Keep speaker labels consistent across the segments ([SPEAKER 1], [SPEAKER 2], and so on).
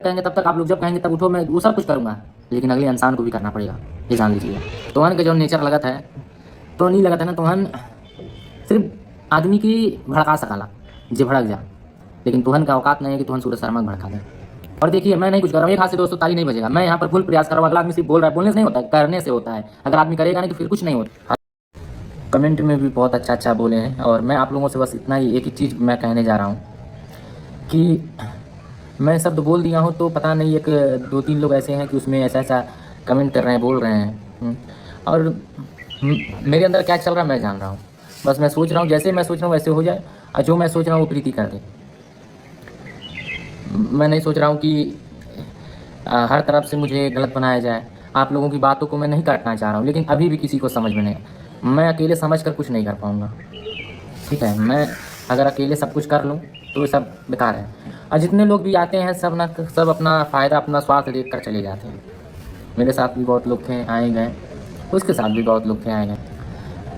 [SPEAKER 1] कहेंगे तब तक, आप लोग जब कहेंगे तब उठो, मैं वो सब कुछ करूँगा, लेकिन अगले इंसान को भी करना पड़ेगा, ये जान लीजिए। तुहन का जो नेचर लगत है तो नहीं लगत है ना, तुहन सिर्फ आदमी की भड़का सकाला जे भड़क जा, लेकिन तुहन का औकात नहीं है कि तुहन सूरज शर्मा को भड़का दे। और देखिए मैं नहीं कुछ कर रहा हूँ, एक हाथ से दोस्तों ताली नहीं बजेगा, मैं यहाँ पर फुल प्रयास कर रहा हूँ। अगला आदमी सिर्फ बोल रहा है, बोलने से नहीं होता है, करने से होता है। अगर आदमी करेगा नहीं तो फिर कुछ नहीं होता। कमेंट में भी बहुत अच्छा बोले हैं, और मैं आप लोगों से बस इतना ही एक ही चीज़ मैं कहने जा रहा हूँ कि मैं शब्द बोल दिया हूँ तो पता नहीं एक 2-3 लोग ऐसे हैं कि उसमें ऐसा कमेंट कर रहे हैं, बोल रहे हैं। और मेरे अंदर क्या चल रहा है मैं जान रहा हूँ। बस मैं सोच रहा हूँ जैसे मैं सोच रहा हूँ वैसे हो जाए, और जो मैं सोच रहा हूँ वो प्रीति कर दे। मैं नहीं सोच रहा हूँ कि हर तरफ से मुझे गलत बनाया जाए। आप लोगों की बातों को मैं नहीं काटना चाह रहा हूँ, लेकिन अभी भी किसी को समझ में नहीं, मैं अकेले समझ कर कुछ नहीं कर पाऊँगा। ठीक है, मैं अगर अकेले सब कुछ कर लूँ तो ये सब बेकार है। और जितने लोग भी आते हैं सब अपना फ़ायदा, अपना स्वार्थ देख कर चले जाते हैं। मेरे साथ भी बहुत लोग थे, आए गए, उसके साथ भी बहुत लोग थे, आए गए।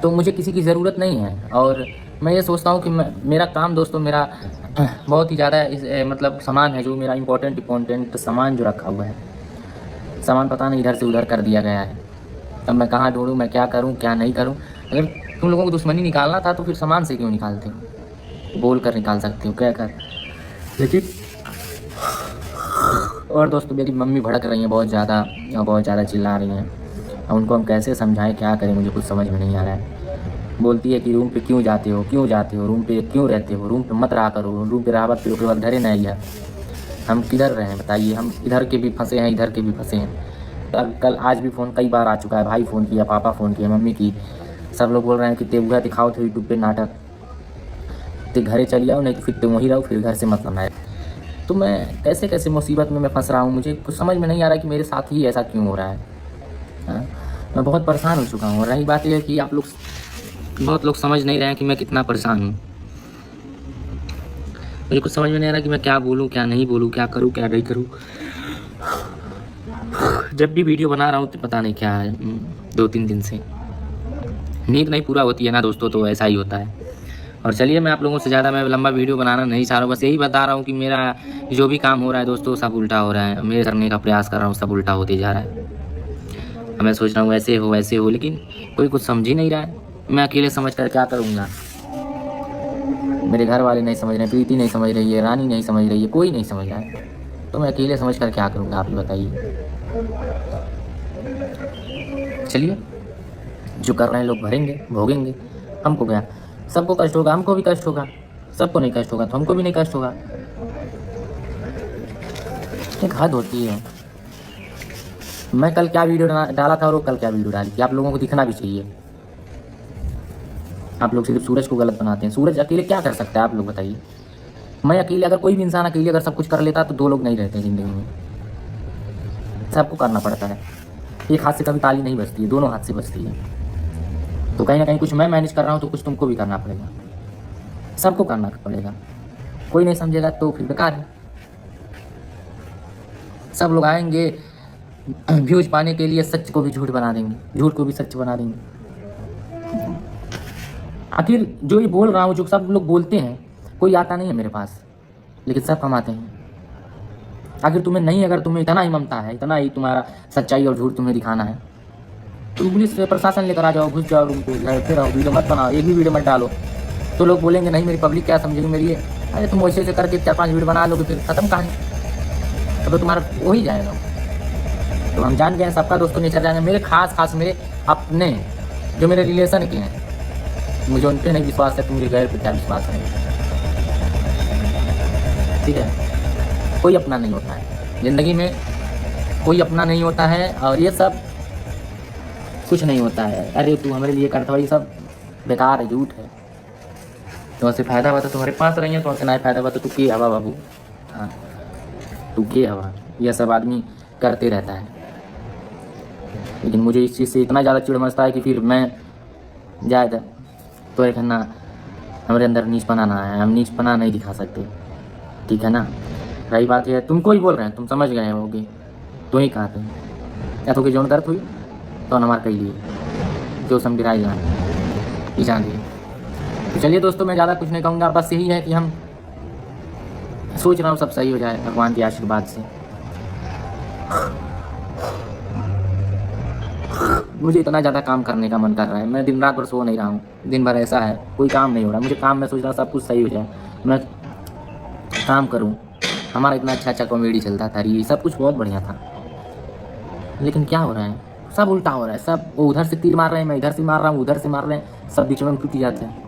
[SPEAKER 1] तो मुझे किसी की ज़रूरत नहीं है। और मैं ये सोचता हूँ कि मेरा काम दोस्तों, मेरा बहुत ही ज़्यादा मतलब सामान है जो मेरा इम्पोर्टेंट सामान जो रखा हुआ है, सामान पता नहीं इधर से उधर कर दिया गया है। अब मैं कहाँ ढूंढूँ, मैं क्या करूँ क्या नहीं करूँ। अगर तुम लोगों को दुश्मनी निकालना था तो फिर सामान से क्यों निकालते हो, बोल कर निकाल सकते हो क्या कर। लेकिन और दोस्तों मेरी मम्मी भड़क रही हैं बहुत ज़्यादा चिल्ला रही हैं। अब उनको हम कैसे समझाएं, क्या करें, मुझे कुछ समझ में नहीं आ रहा है। बोलती है कि रूम पे क्यों जाते हो, रूम पे क्यों रहते हो, रूम पे मत रहा करो, रूम पे रहा फिर उसके बाद घरे नहीं है। हम किधर रहे हैं बताइए, हम इधर के भी फंसे हैं, इधर के भी फंसे हैं। कल आज भी फ़ोन कई बार आ चुका है, भाई फ़ोन किया, पापा फ़ोन किया, मम्मी की, सब लोग बोल रहे हैं कि तेवुआ दिखाओ थे यूट्यूब पे नाटक, ते घरे चली आओ, नहीं तो फिर तुम वहीं रहो, फिर घर से मत लाना है। तो मैं कैसे मुसीबत में मैं फंस रहा हूँ, मुझे कुछ समझ में नहीं आ रहा कि मेरे साथ ही ऐसा क्यों हो रहा है। मैं बहुत परेशान हो चुका हूँ। और रही बात यह है कि आप लोग, बहुत लोग समझ नहीं रहे हैं कि मैं कितना परेशान हूँ। मुझे कुछ समझ में नहीं आ रहा कि मैं क्या बोलूँ क्या नहीं बोलूँ, क्या करूँ क्या नहीं करूँ। जब भी वीडियो बना रहा हूँ तो पता नहीं क्या है, 2-3 दिन से नींद नहीं पूरा होती है ना दोस्तों, तो ऐसा ही होता है। और चलिए मैं आप लोगों से ज़्यादा मैं लंबा वीडियो बनाना नहीं चाह रहा हूँ, बस यही बता रहा हूँ कि मेरा जो भी काम हो रहा है दोस्तों सब उल्टा हो रहा है। मैं करने का प्रयास कर रहा हूँ, सब उल्टा होते जा रहा है। मैं सोच रहा हूँ ऐसे हो, लेकिन कोई कुछ समझ ही नहीं रहा है। मैं अकेले समझ कर क्या करूँगा। मेरे घर वाले नहीं समझ रहे, प्रीति नहीं समझ रही है, रानी नहीं समझ रही है, कोई नहीं समझ रहा है। तो मैं अकेले समझ कर क्या करूँगा, आप बताइए। चलिए जो कर रहे हैं लोग भरेंगे, भोगेंगे, हमको क्या, सबको कष्ट होगा, हमको भी कष्ट होगा। सबको नहीं कष्ट होगा तो हमको भी नहीं कष्ट होगा। एक हद होती है। मैं कल क्या वीडियो डाला था और वो कल क्या वीडियो डाली थी, आप लोगों को दिखना भी चाहिए। आप लोग सिर्फ सूरज को गलत बनाते हैं। सूरज अकेले क्या कर सकता है आप लोग बताइए। मैं अकेले, अगर कोई भी इंसान अकेले अगर सब कुछ कर लेता तो 2 लोग नहीं रहते ज़िंदगी में, सबको करना पड़ता है। एक हाथ से कभी ताली नहीं बजती है, दोनों हाथ से बजती है। तो कहीं ना कहीं कुछ मैं मैनेज कर रहा हूँ तो कुछ तुमको भी करना पड़ेगा, सबको करना पड़ेगा। कोई नहीं समझेगा तो फिर बेकार है। सब लोग आएंगे व्यूज पाने के लिए, सच को भी झूठ बना देंगे, झूठ को भी सच बना देंगे। आखिर जो ये बोल रहा हूँ, जो सब लोग बोलते हैं, कोई आता नहीं है मेरे पास, लेकिन सब कमाते हैं। आखिर तुम्हें नहीं, अगर तुम्हें इतना ही ममता है, इतना ही तुम्हारा सच्चाई और झूठ तुम्हें दिखाना है, तो पुलिस प्रशासन लेकर आ जाओ, घुस जाओ रूम पे, फिर वीडियो मत बनाओ, एक भी वीडियो मत डालो। तो लोग बोलेंगे नहीं मेरी पब्लिक क्या समझेगी मेरी ये, अरे तुम वैसे करके 4-5 वीडियो बना लोगे फिर खत्म कहानी, तो तुम्हारा हो ही जाएगा। तो हम जान गए हैं सबका दोस्तों नेचर जाएंगे। मेरे खास मेरे अपने जो मेरे रिलेशन के हैं, मुझे उन पर नहीं विश्वास है, तो मुझे गैर पे क्या विश्वास है। ठीक है, कोई अपना नहीं होता है ज़िंदगी में, कोई अपना नहीं होता है। और ये सब कुछ नहीं होता है, अरे तू हमारे लिए करता है, ये सब बेकार है, झूठ है। तुमसे फ़ायदा हुआ तो तुम्हारे पास रही है, तुमसे नहीं फ़ायदा हुआ तो तू के हवा बाबू, हाँ तू के हवा। यह सब आदमी करते रहता है। लेकिन मुझे इस चीज़ से इतना ज़्यादा चिड़ मचता है कि फिर मैं जाए तो एक है ना, हमारे अंदर नीचपना ना है, हम नीचपना नहीं दिखा सकते, ठीक है ना। रही बात है, तुमको ही बोल रहे हैं, तुम समझ गए होगे, तो ही कहा थे या तो कि जोन दर्द हुई तो नमार कही लिए जो समझाई जान दी। तो चलिए दोस्तों मैं ज़्यादा कुछ नहीं कहूँगा, बस यही है कि हम सोच रहा हूँ सब सही हो जाए भगवान के आशीर्वाद से। मुझे इतना ज़्यादा काम करने का मन कर रहा है, मैं दिन रात भर सो नहीं रहा हूँ। दिन भर ऐसा है, कोई काम नहीं हो रहा। मुझे काम, मैं सोच रहा हूँ सब कुछ सही हो जाए, मैं काम करूँ। हमारा इतना अच्छा-अच्छा कॉमेडी चलता था, ये सब कुछ बहुत बढ़िया था। लेकिन क्या हो रहा है? सब उल्टा हो रहा है। सब वो उधर से तीर मार रहे हैं, मैं इधर से मार रहा हूँ, उधर से मार रहे हैं, सब बीच में हम टूट जाते हैं।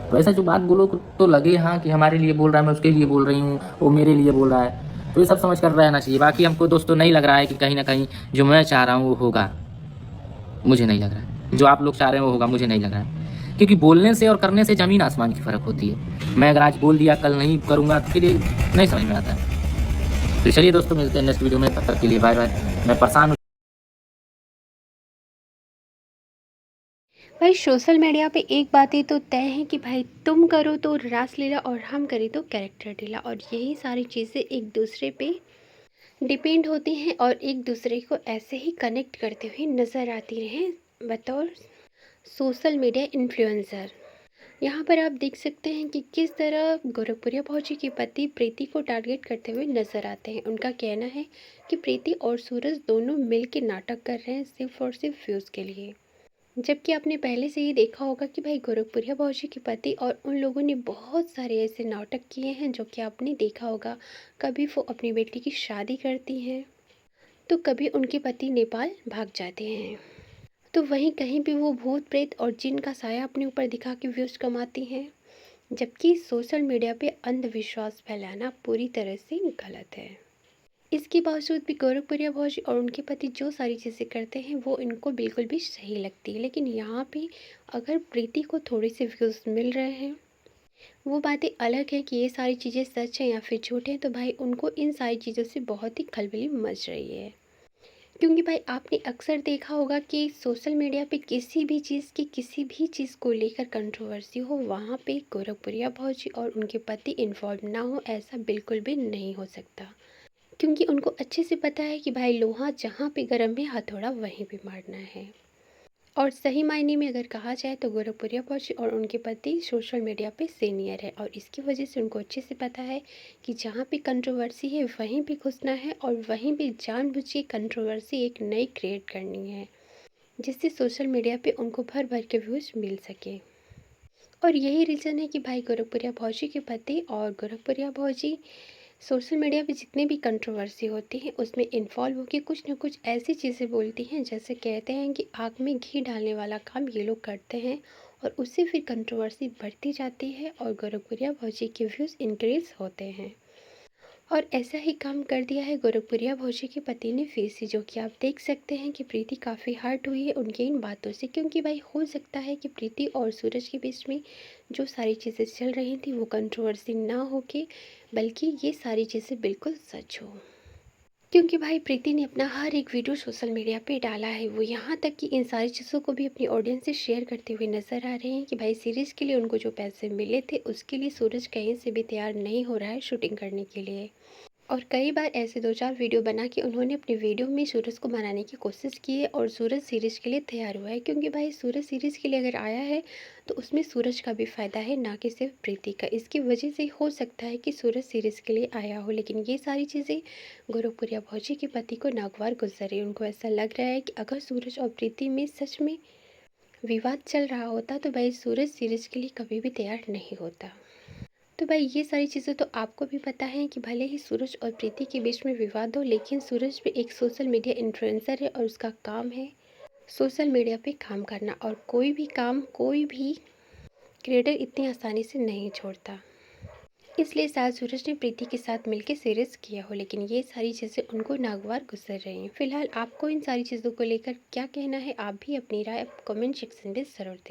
[SPEAKER 1] तो ऐसा जो बात बोलो तो लगे हाँ कि हमारे लिए बोल रहा है, मैं उसके लिए बोल रही हूँ, वो मेरे लिए बोल रहा है। तो ये सब समझ कर रहना चाहिए। बाकी हमको दोस्तों नहीं लग रहा है कि कहीं न कहीं जो मैं चाह रहा हूँ वो होगा। मुझे नहीं लग रहा है। जो आप लोग चाह रहे हैं वो होगा, मुझे नहीं लग रहा है। क्योंकि बोलने से और करने से ज़मीन आसमान की फ़र्क होती है। मैं अगर आज बोल दिया, कल नहीं करूँगा तो फिर ये नहीं समझ में आता है। तो चलिए दोस्तों, मिलते हैं नेक्स्ट वीडियो में। तब तक के लिए बाय बाय। मैं परेशान हूँ।
[SPEAKER 2] भाई सोशल मीडिया पे एक बातें तो तय है कि भाई तुम करो तो रासलीला और हम करें तो कैरेक्टर ढीला, और यही सारी चीज़ें एक दूसरे पे डिपेंड होती हैं और एक दूसरे को ऐसे ही कनेक्ट करते हुए नज़र आती रहे बतौर सोशल मीडिया इन्फ्लुएंसर। यहाँ पर आप देख सकते हैं कि किस तरह गोरखपुरिया भौजी के पति प्रीति को टारगेट करते हुए नजर आते हैं। उनका कहना है कि प्रीति और सूरज दोनों मिल के नाटक कर रहे हैं सिर्फ और सिर्फ व्यूज़ के लिए, जबकि आपने पहले से ही देखा होगा कि भाई गोरखपुरिया भौजी के पति और उन लोगों ने बहुत सारे ऐसे नाटक किए हैं जो कि आपने देखा होगा। कभी वो अपनी बेटी की शादी करती हैं तो कभी उनके पति नेपाल भाग जाते हैं, तो वहीं कहीं भी वो भूत प्रेत और जिन का साया अपने ऊपर दिखा के व्यूज़ कमाती हैं। जबकि सोशल मीडिया पे अंधविश्वास फैलाना पूरी तरह से गलत है। इसके बावजूद भी गोरखपुरिया भौजी और उनके पति जो सारी चीज़ें करते हैं वो इनको बिल्कुल भी सही लगती है। लेकिन यहाँ पे अगर प्रीति को थोड़े से व्यूज़ मिल रहे हैं, वो बातें अलग है कि ये सारी चीज़ें सच हैं या फिर झूठ हैं, तो भाई उनको इन सारी चीज़ों से बहुत ही खलबली मच रही है। क्योंकि भाई आपने अक्सर देखा होगा कि सोशल मीडिया पे किसी भी चीज़ को लेकर कंट्रोवर्सी हो, वहाँ पे गोरखपुरिया भौजी और उनके पति इन्वॉल्व ना हो, ऐसा बिल्कुल भी नहीं हो सकता। क्योंकि उनको अच्छे से पता है कि भाई लोहा जहाँ पे गर्म है हथौड़ा वहीं पे मारना है। और सही मायने में अगर कहा जाए तो गोरखपुरिया भौजी और उनके पति सोशल मीडिया पे सीनियर है, और इसकी वजह से उनको अच्छे से पता है कि जहाँ पे कंट्रोवर्सी है वहीं पे घुसना है और वहीं पे जानबूझ के कंट्रोवर्सी एक नई क्रिएट करनी है, जिससे सोशल मीडिया पे उनको भर भर के व्यूज़ मिल सके। और यही रीज़न है कि भाई गोरखपुरिया भौजी के पति और गोरखपुरिया भौजी सोशल मीडिया पे जितने भी कंट्रोवर्सी होती हैं उसमें इन्वॉल्व होकर कुछ ना कुछ ऐसी चीज़ें बोलती हैं, जैसे कहते हैं कि आग में घी डालने वाला काम ये लोग करते हैं, और उससे फिर कंट्रोवर्सी बढ़ती जाती है और गोरखपुरिया भौजी के व्यूज़ इंक्रीज होते हैं। और ऐसा ही काम कर दिया है गोरखपुरिया भौजी के पति ने फिर से, जो कि आप देख सकते हैं कि प्रीति काफ़ी हर्ट हुई है उनकी इन बातों से। क्योंकि भाई हो सकता है कि प्रीति और सूरज के बीच में जो सारी चीज़ें चल रही थी वो कंट्रोवर्सी ना हो के, बल्कि ये सारी चीज़ें बिल्कुल सच हो। क्योंकि भाई प्रीति ने अपना हर एक वीडियो सोशल मीडिया पे डाला है, वो यहाँ तक कि इन सारी चीज़ों को भी अपनी ऑडियंस से शेयर करते हुए नज़र आ रहे हैं कि भाई सीरीज़ के लिए उनको जो पैसे मिले थे उसके लिए सूरज कहीं से भी तैयार नहीं हो रहा है शूटिंग करने के लिए। और कई बार ऐसे 2-4 वीडियो बना के उन्होंने अपने वीडियो में सूरज को मनाने की कोशिश की है, और सूरज सीरीज़ के लिए तैयार हुआ है। क्योंकि भाई सूरज सीरीज़ के लिए अगर आया है तो उसमें सूरज का भी फ़ायदा है, ना कि सिर्फ प्रीति का। इसकी वजह से हो सकता है कि सूरज सीरीज़ के लिए आया हो, लेकिन ये सारी चीज़ें गोरखपुरिया भौजी के पति को नागवार गुजर रही है। उनको ऐसा लग रहा है कि अगर सूरज और प्रीति में सच में विवाद चल रहा होता तो भाई सूरज सीरीज़ के लिए कभी भी तैयार नहीं होता। तो भाई ये सारी चीज़ें तो आपको भी पता है कि भले ही सूरज और प्रीति के बीच में विवाद हो, लेकिन सूरज भी एक सोशल मीडिया इन्फ्लुएंसर है और उसका काम है सोशल मीडिया पे काम करना, और कोई भी काम कोई भी क्रिएटर इतनी आसानी से नहीं छोड़ता। इसलिए शायद सूरज ने प्रीति के साथ मिलकर सीरीज किया हो, लेकिन ये सारी चीज़ें उनको नागवार गुजर रही हैं। फिलहाल आपको इन सारी चीज़ों को लेकर क्या कहना है, आप भी अपनी राय कमेंट सेक्शन में ज़रूर दें।